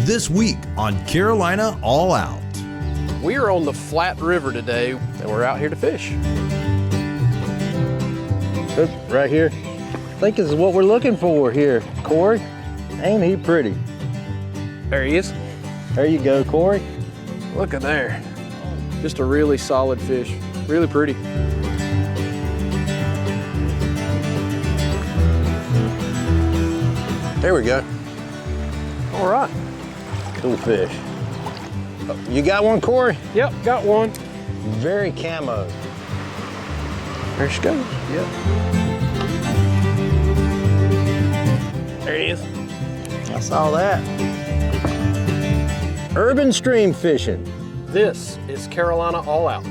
this week on Carolina All Out. We are on the Flat River today, and we're out here to fish. Oop, right here. I think this is what we're looking for here, Corey. Ain't he pretty? There he is. There you go, Corey. Look at there. Just a really solid fish. Really pretty. There we go. All right. Cool fish. You got one, Corey? Yep, got one. Very camo. There she goes. Yep. There he is. I saw that. Urban stream fishing. This is Carolina All Out.